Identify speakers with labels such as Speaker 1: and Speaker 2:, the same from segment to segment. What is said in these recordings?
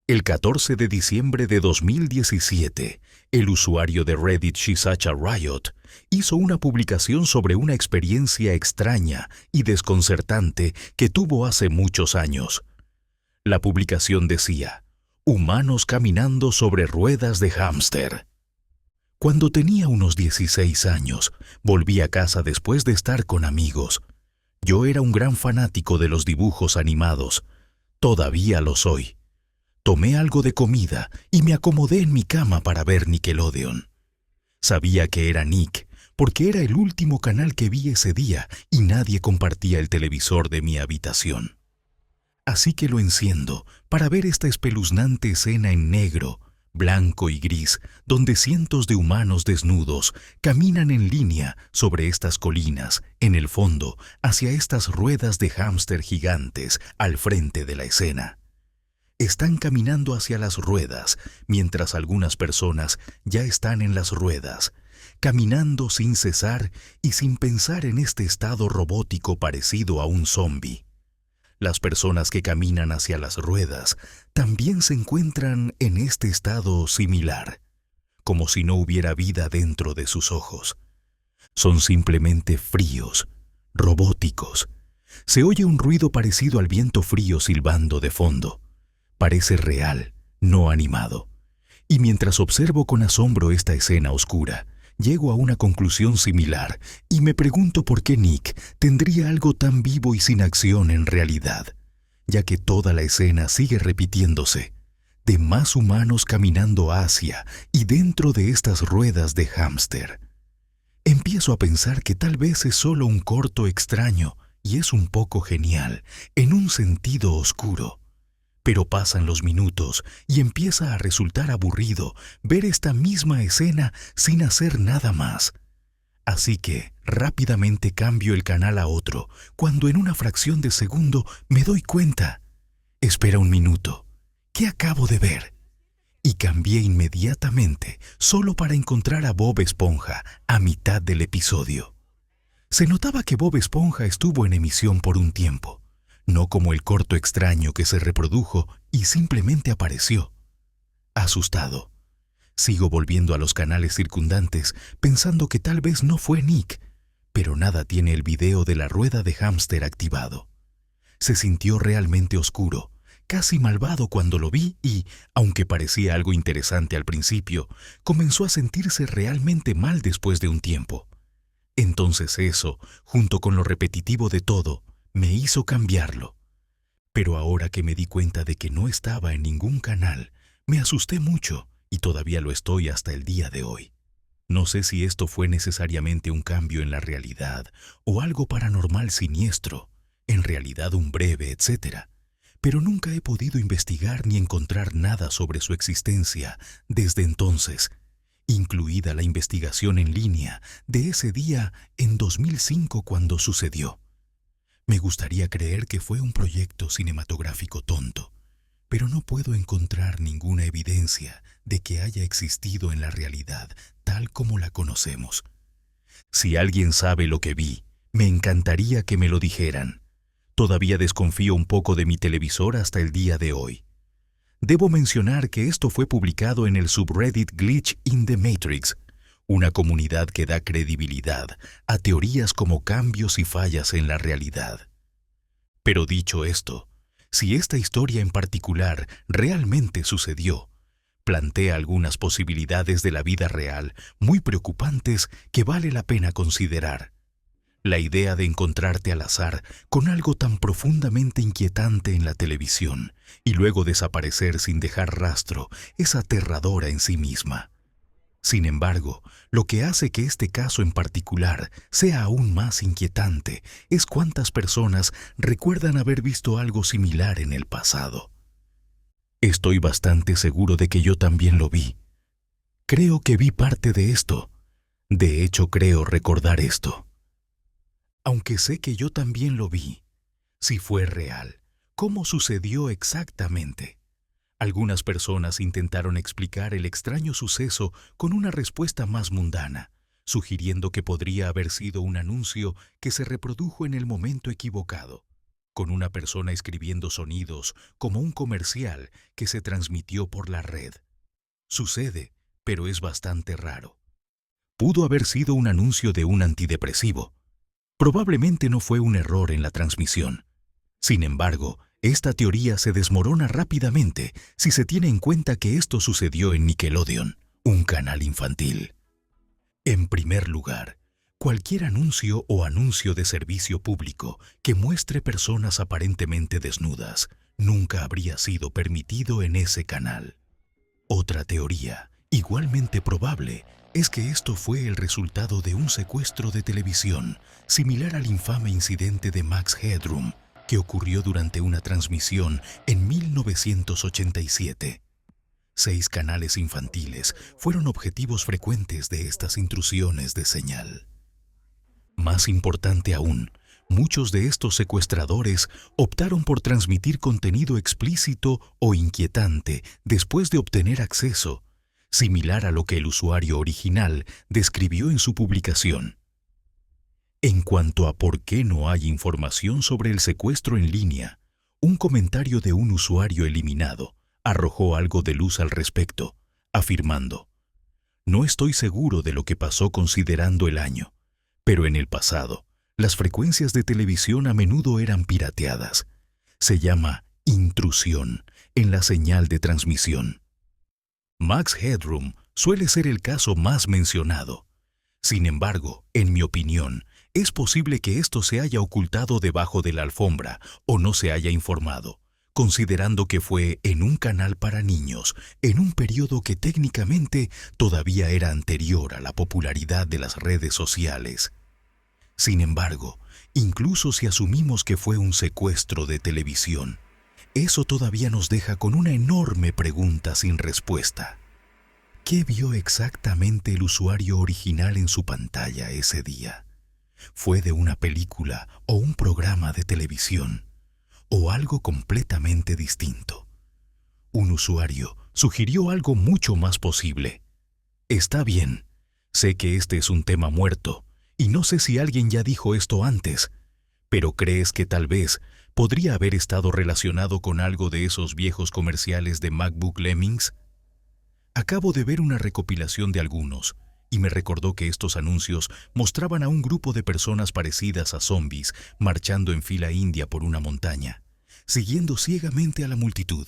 Speaker 1: El 14 de diciembre de 2017, el usuario de Reddit Shisacha Riot hizo una publicación sobre una experiencia extraña y desconcertante que tuvo hace muchos años. La publicación decía: humanos caminando sobre ruedas de hámster. Cuando tenía unos 16 años, volví a casa después de estar con amigos. Yo era un gran fanático de los dibujos animados. Todavía lo soy. Tomé algo de comida y me acomodé en mi cama para ver Nickelodeon. Sabía que era Nick, porque era el último canal que vi ese día y nadie compartía el televisor de mi habitación. Así que lo enciendo para ver esta espeluznante escena en negro, blanco y gris, donde cientos de humanos desnudos caminan en línea sobre estas colinas, en el fondo, hacia estas ruedas de hámster gigantes al frente de la escena. Están caminando hacia las ruedas, mientras algunas personas ya están en las ruedas, caminando sin cesar y sin pensar en este estado robótico parecido a un zombi. Las personas que caminan hacia las ruedas también se encuentran en este estado similar, como si no hubiera vida dentro de sus ojos. Son simplemente fríos, robóticos. Se oye un ruido parecido al viento frío silbando de fondo. Parece real, no animado. Y mientras observo con asombro esta escena oscura, llego a una conclusión similar y me pregunto por qué Nick tendría algo tan vivo y sin acción en realidad, ya que toda la escena sigue repitiéndose, de más humanos caminando hacia y dentro de estas ruedas de hámster. Empiezo a pensar que tal vez es solo un corto extraño y es un poco genial, en un sentido oscuro. Pero pasan los minutos y empieza a resultar aburrido ver esta misma escena sin hacer nada más. Así que rápidamente cambio el canal a otro, cuando en una fracción de segundo me doy cuenta. Espera un minuto, ¿qué acabo de ver? Y cambié inmediatamente, solo para encontrar a Bob Esponja a mitad del episodio. Se notaba que Bob Esponja estuvo en emisión por un tiempo. No como el corto extraño que se reprodujo y simplemente apareció. Asustado, sigo volviendo a los canales circundantes pensando que tal vez no fue Nick, pero nada tiene el video de la rueda de hámster activado. Se sintió realmente oscuro, casi malvado cuando lo vi y, aunque parecía algo interesante al principio, comenzó a sentirse realmente mal después de un tiempo. Entonces eso, junto con lo repetitivo de todo, me hizo cambiarlo. Pero ahora que me di cuenta de que no estaba en ningún canal, me asusté mucho y todavía lo estoy hasta el día de hoy. No sé si esto fue necesariamente un cambio en la realidad o algo paranormal siniestro, en realidad un breve, etc. Pero nunca he podido investigar ni encontrar nada sobre su existencia desde entonces, incluida la investigación en línea de ese día en 2005 cuando sucedió. Me gustaría creer que fue un proyecto cinematográfico tonto, pero no puedo encontrar ninguna evidencia de que haya existido en la realidad tal como la conocemos. Si alguien sabe lo que vi, me encantaría que me lo dijeran. Todavía desconfío un poco de mi televisor hasta el día de hoy. Debo mencionar que esto fue publicado en el subreddit Glitch in the Matrix, una comunidad que da credibilidad a teorías como cambios y fallas en la realidad. Pero dicho esto, si esta historia en particular realmente sucedió, plantea algunas posibilidades de la vida real muy preocupantes que vale la pena considerar. La idea de encontrarte al azar con algo tan profundamente inquietante en la televisión y luego desaparecer sin dejar rastro es aterradora en sí misma. Sin embargo, lo que hace que este caso en particular sea aún más inquietante es cuántas personas recuerdan haber visto algo similar en el pasado. Estoy bastante seguro de que yo también lo vi. Creo que vi parte de esto. De hecho, creo recordar esto. Aunque sé que yo también lo vi, si fue real, ¿cómo sucedió exactamente? Algunas personas intentaron explicar el extraño suceso con una respuesta más mundana, sugiriendo que podría haber sido un anuncio que se reprodujo en el momento equivocado. con una persona escribiendo sonidos como un comercial que se transmitió por la red. Sucede, pero es bastante raro. Pudo haber sido un anuncio de un antidepresivo. Probablemente no fue un error en la transmisión. Sin embargo, esta teoría se desmorona rápidamente si se tiene en cuenta que esto sucedió en Nickelodeon, un canal infantil. En primer lugar, cualquier anuncio o anuncio de servicio público que muestre personas aparentemente desnudas nunca habría sido permitido en ese canal. Otra teoría, igualmente probable, es que esto fue el resultado de un secuestro de televisión, similar al infame incidente de Max Headroom, que ocurrió durante una transmisión en 1987. 6 canales infantiles fueron objetivos frecuentes de estas intrusiones de señal. Más importante aún, muchos de estos secuestradores optaron por transmitir contenido explícito o inquietante después de obtener acceso, similar a lo que el usuario original describió en su publicación. En cuanto a por qué no hay información sobre el secuestro en línea, un comentario de un usuario eliminado arrojó algo de luz al respecto, afirmando: "No estoy seguro de lo que pasó considerando el año, pero en el pasado, las frecuencias de televisión a menudo eran pirateadas. Se llama intrusión en la señal de transmisión". Max Headroom suele ser el caso más mencionado. Sin embargo, en mi opinión, es posible que esto se haya ocultado debajo de la alfombra o no se haya informado, considerando que fue en un canal para niños, en un periodo que técnicamente todavía era anterior a la popularidad de las redes sociales. Sin embargo, incluso si asumimos que fue un secuestro de televisión, eso todavía nos deja con una enorme pregunta sin respuesta. ¿Qué vio exactamente el usuario original en su pantalla ese día? ¿Fue de una película o un programa de televisión? ¿O algo completamente distinto? Un usuario sugirió algo mucho más posible. Está bien, sé que este es un tema muerto, y no sé si alguien ya dijo esto antes, pero ¿crees que tal vez podría haber estado relacionado con algo de esos viejos comerciales de MacBook Lemmings? Acabo de ver una recopilación de algunos, y me recordó que estos anuncios mostraban a un grupo de personas parecidas a zombies marchando en fila india por una montaña, siguiendo ciegamente a la multitud.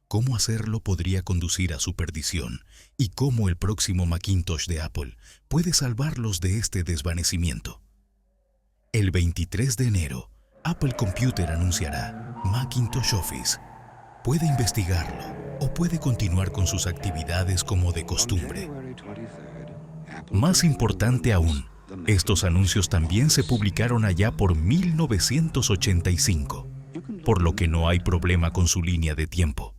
Speaker 1: Cómo hacerlo podría conducir a su perdición, y cómo el próximo Macintosh de Apple puede salvarlos de este desvanecimiento. El 23 de enero, Apple Computer anunciará Macintosh Office. Puede investigarlo o puede continuar con sus actividades como de costumbre. Más importante aún, estos anuncios también se publicaron allá por 1985, por lo que no hay problema con su línea de tiempo.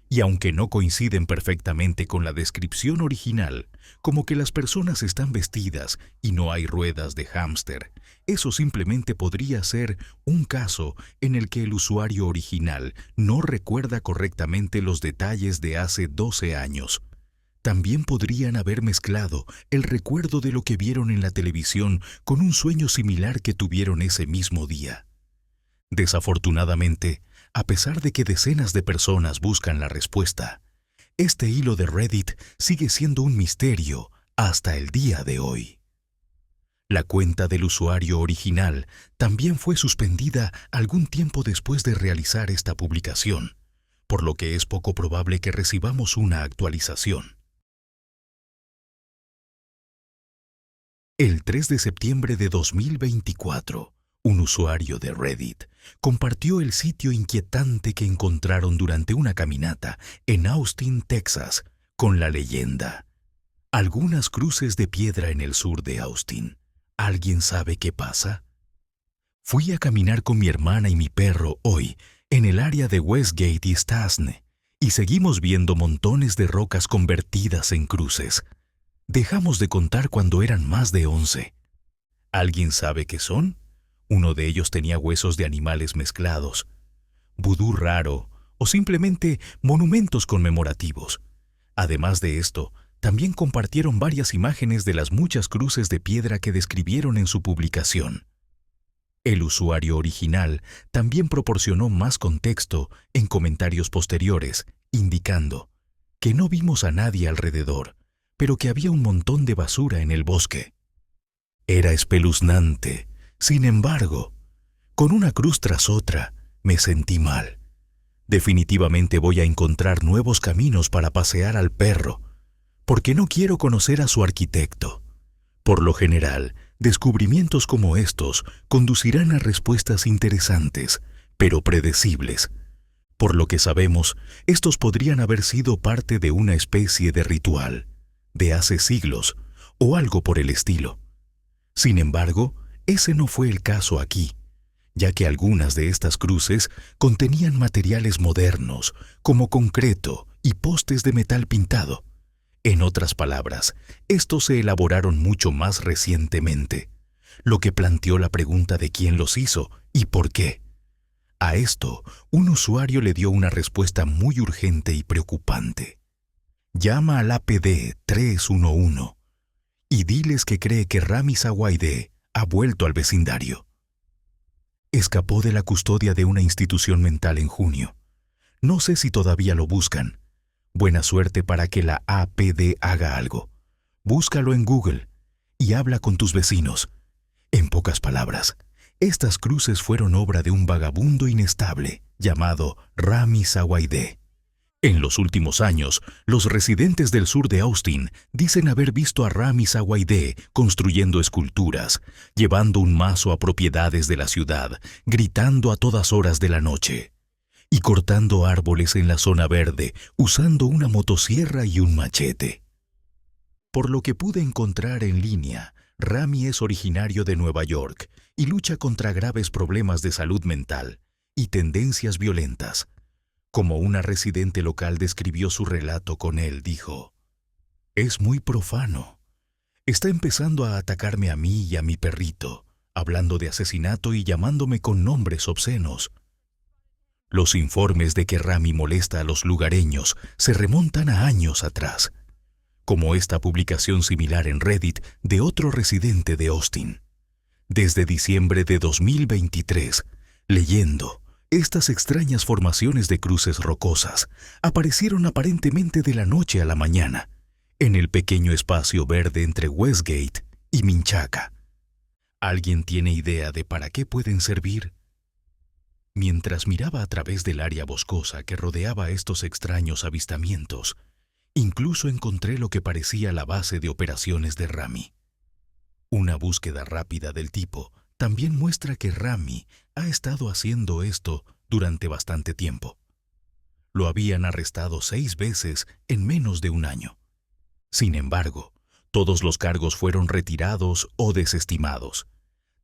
Speaker 1: Y aunque no coinciden perfectamente con la descripción original, como que las personas están vestidas y no hay ruedas de hámster, eso simplemente podría ser un caso en el que el usuario original no recuerda correctamente los detalles de hace 12 años. También podrían haber mezclado el recuerdo de lo que vieron en la televisión con un sueño similar que tuvieron ese mismo día. Desafortunadamente, a pesar de que decenas de personas buscan la respuesta, este hilo de Reddit sigue siendo un misterio hasta el día de hoy. La cuenta del usuario original también fue suspendida algún tiempo después de realizar esta publicación, por lo que es poco probable que recibamos una actualización. El 3 de septiembre de 2024, un usuario de Reddit compartió el sitio inquietante que encontraron durante una caminata en Austin, Texas, con la leyenda: algunas cruces de piedra en el sur de Austin. ¿Alguien sabe qué pasa? Fui a caminar con mi hermana y mi perro hoy en el área de Westgate y Stasne y seguimos viendo montones de rocas convertidas en cruces. Dejamos de contar cuando eran más de 11. ¿Alguien sabe qué son? Uno de ellos tenía huesos de animales mezclados, vudú raro o simplemente monumentos conmemorativos. Además de esto, también compartieron varias imágenes de las muchas cruces de piedra que describieron en su publicación. El usuario original también proporcionó más contexto en comentarios posteriores, indicando que no vimos a nadie alrededor, pero que había un montón de basura en el bosque. Era espeluznante. Sin embargo, con una cruz tras otra, me sentí mal. Definitivamente voy a encontrar nuevos caminos para pasear al perro, porque no quiero conocer a su arquitecto. Por lo general, descubrimientos como estos conducirán a respuestas interesantes, pero predecibles. Por lo que sabemos, estos podrían haber sido parte de una especie de ritual, de hace siglos, o algo por el estilo. Sin embargo, ese no fue el caso aquí, ya que algunas de estas cruces contenían materiales modernos, como concreto y postes de metal pintado. En otras palabras, estos se elaboraron mucho más recientemente, lo que planteó la pregunta de quién los hizo y por qué. A esto, un usuario le dio una respuesta muy urgente y preocupante. Llama al APD 311 y diles que cree que Rami Sawaide ha vuelto al vecindario. Escapó de la custodia de una institución mental en junio. No sé si todavía lo buscan. Buena suerte para que la APD haga algo. Búscalo en Google y habla con tus vecinos. En pocas palabras, estas cruces fueron obra de un vagabundo inestable llamado Rami Sawaide. En los últimos años, los residentes del sur de Austin dicen haber visto a Rami Sawaide construyendo esculturas, llevando un mazo a propiedades de la ciudad, gritando a todas horas de la noche, y cortando árboles en la zona verde usando una motosierra y un machete. Por lo que pude encontrar en línea, Rami es originario de Nueva York y lucha contra graves problemas de salud mental y tendencias violentas. Como una residente local describió su relato con él, dijo: «Es muy profano. Está empezando a atacarme a mí y a mi perrito, hablando de asesinato y llamándome con nombres obscenos». Los informes de que Rami molesta a los lugareños se remontan a años atrás, como esta publicación similar en Reddit de otro residente de Austin. Desde diciembre de 2023, leyendo, estas extrañas formaciones de cruces rocosas aparecieron aparentemente de la noche a la mañana, en el pequeño espacio verde entre Westgate y Minchaca. ¿Alguien tiene idea de para qué pueden servir? Mientras miraba a través del área boscosa que rodeaba estos extraños avistamientos, incluso encontré lo que parecía la base de operaciones de Rami. Una búsqueda rápida del tipo también muestra que Rami ha estado haciendo esto durante bastante tiempo. Lo habían arrestado 6 veces en menos de un año. Sin embargo, todos los cargos fueron retirados o desestimados.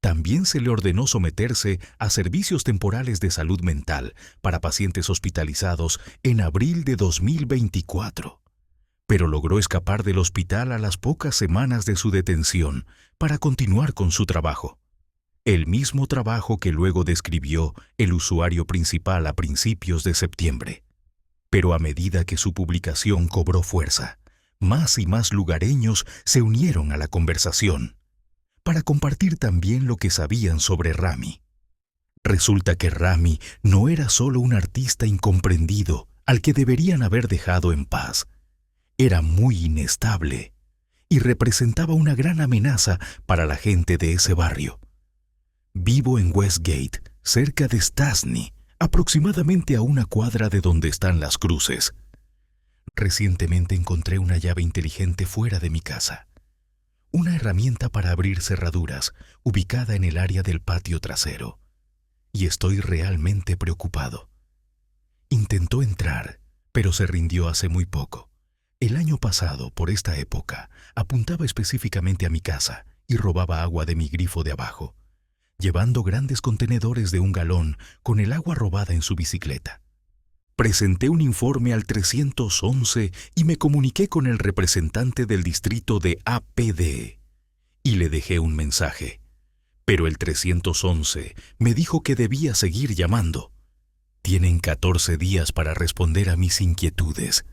Speaker 1: También se le ordenó someterse a servicios temporales de salud mental para pacientes hospitalizados en abril de 2024. Pero logró escapar del hospital a las pocas semanas de su detención para continuar con su trabajo. El mismo trabajo que luego describió el usuario principal a principios de septiembre. Pero a medida que su publicación cobró fuerza, más y más lugareños se unieron a la conversación para compartir también lo que sabían sobre Rami. Resulta que Rami no era solo un artista incomprendido al que deberían haber dejado en paz. Era muy inestable y representaba una gran amenaza para la gente de ese barrio. Vivo en Westgate, cerca de Stastny, aproximadamente a una cuadra de donde están las cruces. Recientemente encontré una llave inteligente fuera de mi casa. Una herramienta para abrir cerraduras, ubicada en el área del patio trasero. Y estoy realmente preocupado. Intentó entrar, pero se rindió hace muy poco. El año pasado, por esta época, apuntaba específicamente a mi casa y robaba agua de mi grifo de abajo, llevando grandes contenedores de 1 galón con el agua robada en su bicicleta. Presenté un informe al 311 y me comuniqué con el representante del distrito de APD y le dejé un mensaje. Pero el 311 me dijo que debía seguir llamando. Tienen 14 días para responder a mis inquietudes.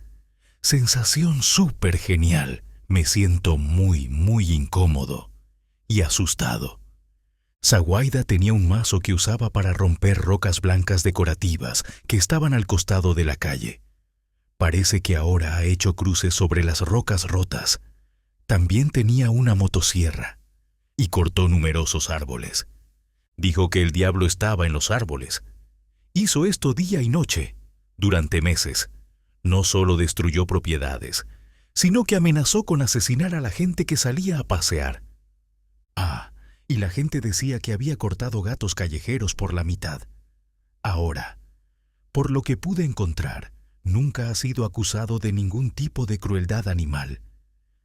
Speaker 1: Sensación súper genial. Me siento muy incómodo y asustado. Zawaida tenía un mazo que usaba para romper rocas blancas decorativas que estaban al costado de la calle. Parece que ahora ha hecho cruces sobre las rocas rotas. También tenía una motosierra y cortó numerosos árboles. Dijo que el diablo estaba en los árboles. Hizo esto día y noche, durante meses. No solo destruyó propiedades, sino que amenazó con asesinar a la gente que salía a pasear. Y la gente decía que había cortado gatos callejeros por la mitad. Ahora, por lo que pude encontrar, nunca ha sido acusado de ningún tipo de crueldad animal.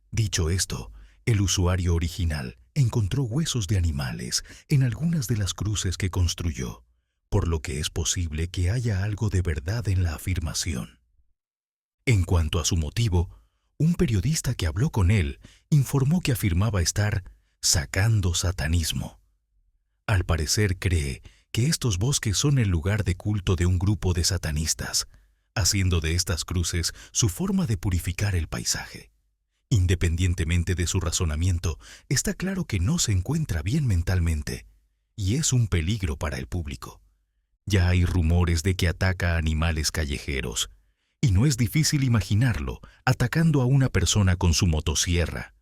Speaker 1: Dicho esto, el usuario original encontró huesos de animales en algunas de las cruces que construyó, por lo que es posible que haya algo de verdad en la afirmación. En cuanto a su motivo, un periodista que habló con él informó que afirmaba estar sacando satanismo. Al parecer cree que estos bosques son el lugar de culto de un grupo de satanistas, haciendo de estas cruces su forma de purificar el paisaje. Independientemente de su razonamiento, está claro que no se encuentra bien mentalmente y es un peligro para el público. Ya hay rumores de que ataca a animales callejeros, y no es difícil imaginarlo atacando a una persona con su motosierra,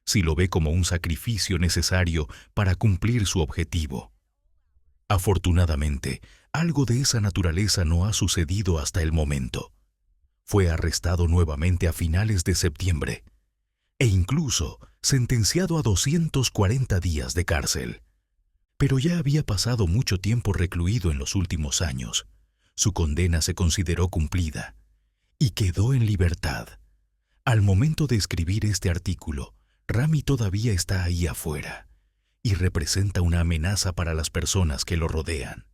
Speaker 1: si lo ve como un sacrificio necesario para cumplir su objetivo. Afortunadamente, algo de esa naturaleza no ha sucedido hasta el momento. Fue arrestado nuevamente a finales de septiembre e incluso sentenciado a 240 días de cárcel. Pero ya había pasado mucho tiempo recluido en los últimos años. Su condena se consideró cumplida y quedó en libertad. Al momento de escribir este artículo, Rami todavía está ahí afuera y representa una amenaza para las personas que lo rodean.